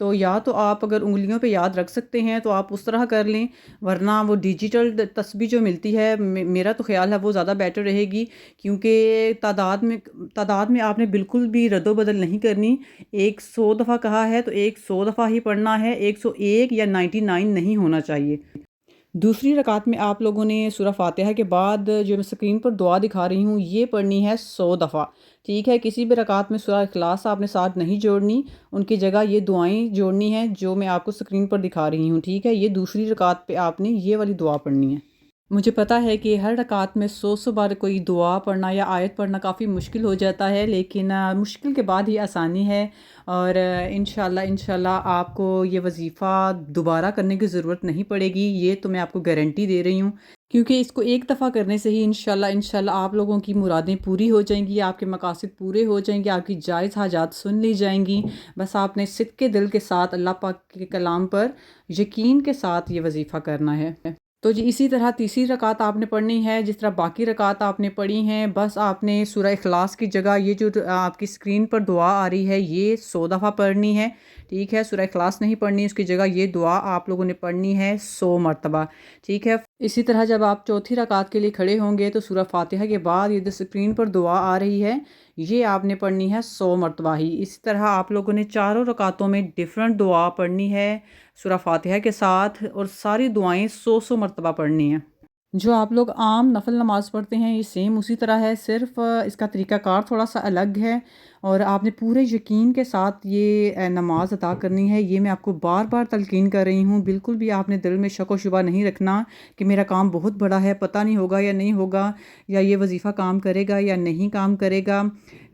تو یا تو آپ اگر انگلیوں پہ یاد رکھ سکتے ہیں تو آپ اس طرح کر لیں، ورنہ وہ ڈیجیٹل تسبیح جو ملتی ہے میرا تو خیال ہے وہ زیادہ بیٹر رہے گی، کیونکہ تعداد میں آپ نے بالکل بھی رد و بدل نہیں کرنی۔ 100 دفعہ کہا ہے تو 100 دفعہ ہی پڑھنا ہے، 101 یا 99 نہیں ہونا چاہیے۔ دوسری رکعت میں آپ لوگوں نے سورہ فاتحہ کے بعد جو میں اسکرین پر دعا دکھا رہی ہوں یہ پڑھنی ہے 100 دفعہ، ٹھیک ہے؟ کسی بھی رکعت میں سورہ اخلاص آپ نے ساتھ نہیں جوڑنی، ان کی جگہ یہ دعائیں جوڑنی ہیں جو میں آپ کو اسکرین پر دکھا رہی ہوں، ٹھیک ہے؟ یہ دوسری رکعت پہ آپ نے یہ والی دعا پڑھنی ہے۔ مجھے پتہ ہے کہ ہر رکعت میں 100 بار کوئی دعا پڑھنا یا آیت پڑھنا کافی مشکل ہو جاتا ہے، لیکن مشکل کے بعد ہی آسانی ہے، اور انشاءاللہ آپ کو یہ وظیفہ دوبارہ کرنے کی ضرورت نہیں پڑے گی، یہ تو میں آپ کو گارنٹی دے رہی ہوں، کیونکہ اس کو ایک دفعہ کرنے سے ہی انشاءاللہ آپ لوگوں کی مرادیں پوری ہو جائیں گی، آپ کے مقاصد پورے ہو جائیں گے، آپ کی جائز حاجات سن لی جائیں گی۔ بس آپ نے صدقے دل کے ساتھ اللہ پاک کے کلام پر یقین کے ساتھ یہ وظیفہ کرنا ہے۔ تو جی اسی طرح تیسری رکعت آپ نے پڑھنی ہے جس طرح باقی رکعت آپ نے پڑھی ہیں، بس آپ نے سورہ اخلاص کی جگہ یہ جو آپ کی اسکرین پر دعا آ رہی ہے یہ 100 دفعہ پڑھنی ہے، ٹھیک ہے؟ سورہ اخلاص نہیں پڑھنی، اس کی جگہ یہ دعا آپ لوگوں نے پڑھنی ہے 100 مرتبہ، ٹھیک ہے؟ اسی طرح جب آپ چوتھی رکعت کے لیے کھڑے ہوں گے تو سورہ فاتحہ کے بعد یہ جو اسکرین پر دعا آ رہی ہے یہ آپ نے پڑھنی ہے 100 مرتبہ ہی۔ اسی طرح آپ لوگوں نے چاروں رکعتوں میں ڈیفرنٹ دعا پڑھنی ہے سورہ فاتحہ کے ساتھ، اور ساری دعائیں 100 مرتبہ پڑھنی ہیں۔ جو آپ لوگ عام نفل نماز پڑھتے ہیں یہ سیم اسی طرح ہے، صرف اس کا طریقہ کار تھوڑا سا الگ ہے، اور آپ نے پورے یقین کے ساتھ یہ نماز ادا کرنی ہے۔ یہ میں آپ کو بار بار تلقین کر رہی ہوں، بالکل بھی آپ نے دل میں شک و شبہ نہیں رکھنا کہ میرا کام بہت بڑا ہے، پتہ نہیں ہوگا یا نہیں ہوگا، یا یہ وظیفہ کام کرے گا یا نہیں کام کرے گا،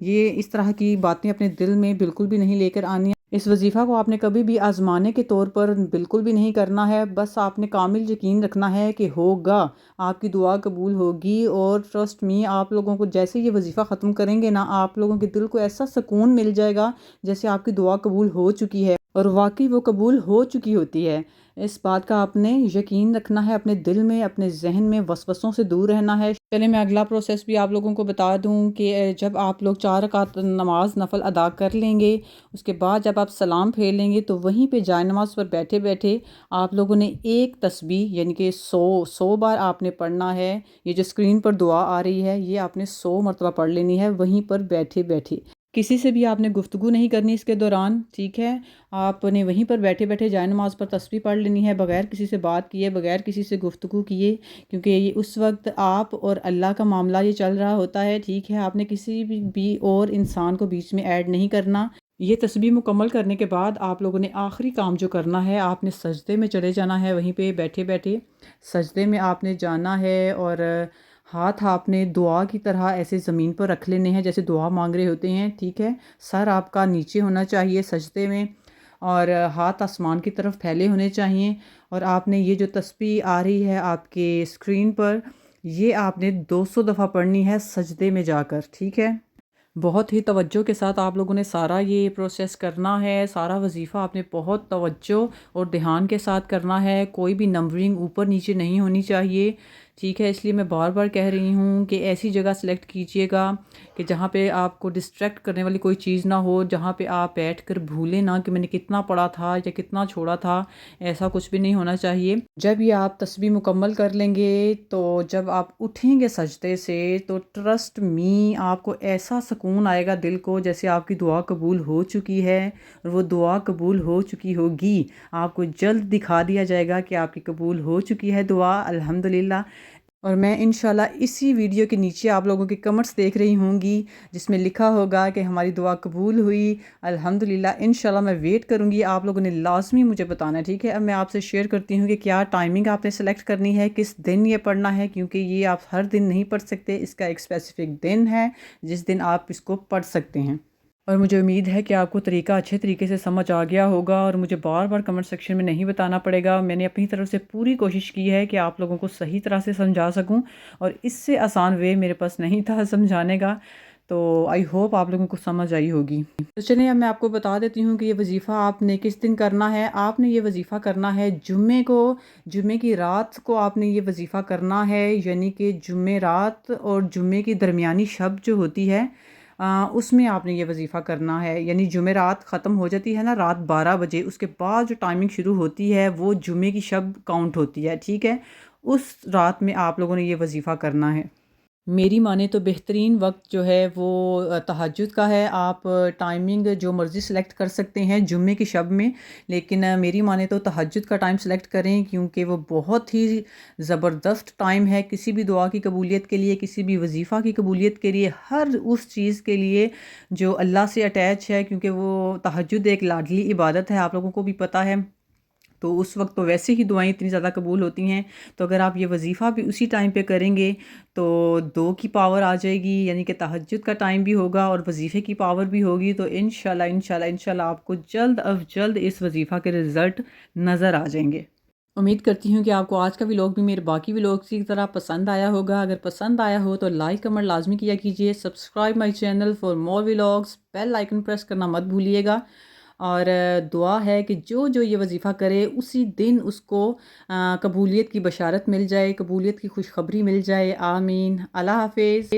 یہ اس طرح کی باتیں اپنے دل میں بالکل بھی نہیں لے کر آنی۔ اس وظیفہ کو آپ نے کبھی بھی آزمانے کے طور پر بالکل بھی نہیں کرنا ہے، بس آپ نے کامل یقین رکھنا ہے کہ ہوگا، آپ کی دعا قبول ہوگی، اور ٹرسٹ می آپ لوگوں کو جیسے یہ وظیفہ ختم کریں گے نا آپ لوگوں کے دل کو ایسا سکون مل جائے گا جیسے آپ کی دعا قبول ہو چکی ہے، اور واقعی وہ قبول ہو چکی ہوتی ہے۔ اس بات کا آپ نے یقین رکھنا ہے، اپنے دل میں اپنے ذہن میں وسوسوں سے دور رہنا ہے۔ چلے میں اگلا پروسیس بھی آپ لوگوں کو بتا دوں کہ جب آپ لوگ 4 رکعت نماز نفل ادا کر لیں گے، اس کے بعد جب آپ سلام پھیر لیں گے تو وہیں پہ جائے نماز پر بیٹھے بیٹھے آپ لوگوں نے ایک تسبیح یعنی کہ 100 بار آپ نے پڑھنا ہے۔ یہ جو اسکرین پر دعا آ رہی ہے یہ آپ نے 100 مرتبہ پڑھ لینی ہے وہیں پر بیٹھے بیٹھے، کسی سے بھی آپ نے گفتگو نہیں کرنی اس کے دوران، ٹھیک ہے؟ آپ نے وہیں پر بیٹھے بیٹھے جائے نماز پر تسبیح پڑھ لینی ہے، بغیر کسی سے بات کیے، بغیر کسی سے گفتگو کیے، کیونکہ یہ اس وقت آپ اور اللہ کا معاملہ یہ چل رہا ہوتا ہے، ٹھیک ہے؟ آپ نے کسی بھی اور انسان کو بیچ میں ایڈ نہیں کرنا۔ یہ تسبیح مکمل کرنے کے بعد آپ لوگوں نے آخری کام جو کرنا ہے، آپ نے سجدے میں چلے جانا ہے، وہیں پہ بیٹھے بیٹھے سجدے میں آپ نے جانا ہے، اور ہاتھ آپ نے دعا کی طرح ایسے زمین پر رکھ لینے ہیں جیسے دعا مانگ رہے ہوتے ہیں، ٹھیک ہے؟ سر آپ کا نیچے ہونا چاہیے سجدے میں، اور ہاتھ آسمان کی طرف پھیلے ہونے چاہیے، اور آپ نے یہ جو تسبیح آ رہی ہے آپ کے اسکرین پر یہ آپ نے 200 دفعہ پڑھنی ہے سجدے میں جا کر، ٹھیک ہے؟ بہت ہی توجہ کے ساتھ آپ لوگوں نے سارا یہ پروسیس کرنا ہے، سارا وظیفہ آپ نے بہت توجہ اور دھیان کے ساتھ کرنا ہے، کوئی بھی نمبرنگ اوپر نیچے نہیں ہونی چاہیے، ٹھیک ہے؟ اس لیے میں بار بار کہہ رہی ہوں کہ ایسی جگہ سلیکٹ کیجئے گا کہ جہاں پہ آپ کو ڈسٹریکٹ کرنے والی کوئی چیز نہ ہو، جہاں پہ آپ بیٹھ کر بھولیں نہ کہ میں نے کتنا پڑھا تھا یا کتنا چھوڑا تھا، ایسا کچھ بھی نہیں ہونا چاہیے۔ جب یہ آپ تسبیح مکمل کر لیں گے تو جب آپ اٹھیں گے سجدے سے تو ٹرسٹ می آپ کو ایسا سکون آئے گا دل کو جیسے آپ کی دعا قبول ہو چکی ہے، اور وہ دعا قبول ہو چکی ہوگی، آپ کو جلد دکھا دیا جائے گا کہ آپ کی قبول ہو چکی ہے دعا، الحمدللہ۔ اور میں انشاءاللہ اسی ویڈیو کے نیچے آپ لوگوں کے کمنٹس دیکھ رہی ہوں گی جس میں لکھا ہوگا کہ ہماری دعا قبول ہوئی، الحمدللہ۔ انشاءاللہ میں ویٹ کروں گی، آپ لوگوں نے لازمی مجھے بتانا ہے، ٹھیک ہے؟ اب میں آپ سے شیئر کرتی ہوں کہ کیا ٹائمنگ آپ نے سلیکٹ کرنی ہے، کس دن یہ پڑھنا ہے، کیونکہ یہ آپ ہر دن نہیں پڑھ سکتے، اس کا ایک اسپیسیفک دن ہے جس دن آپ اس کو پڑھ سکتے ہیں۔ اور مجھے امید ہے کہ آپ کو طریقہ اچھے طریقے سے سمجھ آ گیا ہوگا، اور مجھے بار بار کمنٹ سیکشن میں نہیں بتانا پڑے گا، میں نے اپنی طرف سے پوری کوشش کی ہے کہ آپ لوگوں کو صحیح طرح سے سمجھا سکوں، اور اس سے آسان وے میرے پاس نہیں تھا سمجھانے کا، تو آئی ہوپ آپ لوگوں کو سمجھ آئی ہوگی۔ تو چلیں اب میں آپ کو بتا دیتی ہوں کہ یہ وظیفہ آپ نے کس دن کرنا ہے۔ آپ نے یہ وظیفہ کرنا ہے جمعے کو، جمعے کی رات کو آپ نے یہ وظیفہ کرنا ہے، یعنی کہ جمعے رات اور جمعے کی درمیانی شب جو ہوتی ہے اس میں آپ نے یہ وظیفہ کرنا ہے، یعنی جمعرات ختم ہو جاتی ہے نا رات 12 بجے، اس کے بعد جو ٹائمنگ شروع ہوتی ہے وہ جمعے کی شب کاؤنٹ ہوتی ہے، ٹھیک ہے؟ اس رات میں آپ لوگوں نے یہ وظیفہ کرنا ہے۔ میری مانے تو بہترین وقت جو ہے وہ تہجد کا ہے۔ آپ ٹائمنگ جو مرضی سلیکٹ کر سکتے ہیں جمعے کی شب میں، لیکن میری مانے تو تہجد کا ٹائم سلیکٹ کریں، کیونکہ وہ بہت ہی زبردست ٹائم ہے کسی بھی دعا کی قبولیت کے لیے، کسی بھی وظیفہ کی قبولیت کے لیے، ہر اس چیز کے لیے جو اللہ سے اٹیچ ہے، کیونکہ وہ تہجد ایک لاڈلی عبادت ہے، آپ لوگوں کو بھی پتہ ہے۔ تو اس وقت تو ویسے ہی دعائیں اتنی زیادہ قبول ہوتی ہیں، تو اگر آپ یہ وظیفہ بھی اسی ٹائم پہ کریں گے تو 2 کی پاور آ جائے گی، یعنی کہ تہجد کا ٹائم بھی ہوگا اور وظیفے کی پاور بھی ہوگی، تو انشاءاللہ آپ کو جلد از جلد اس وظیفہ کے رزلٹ نظر آ جائیں گے۔ امید کرتی ہوں کہ آپ کو آج کا ولاگ بھی میرے باقی ولاگز کی طرح پسند آیا ہوگا۔ اگر پسند آیا ہو تو لائک کمنٹ لازمی کیا کیجیے، subscribe my channel for more vlogs, bell icon press کرنا مت بھولیے گا، اور دعا ہے کہ جو یہ وظیفہ کرے اسی دن اس کو قبولیت کی بشارت مل جائے، قبولیت کی خوشخبری مل جائے، آمین۔ اللہ حافظ۔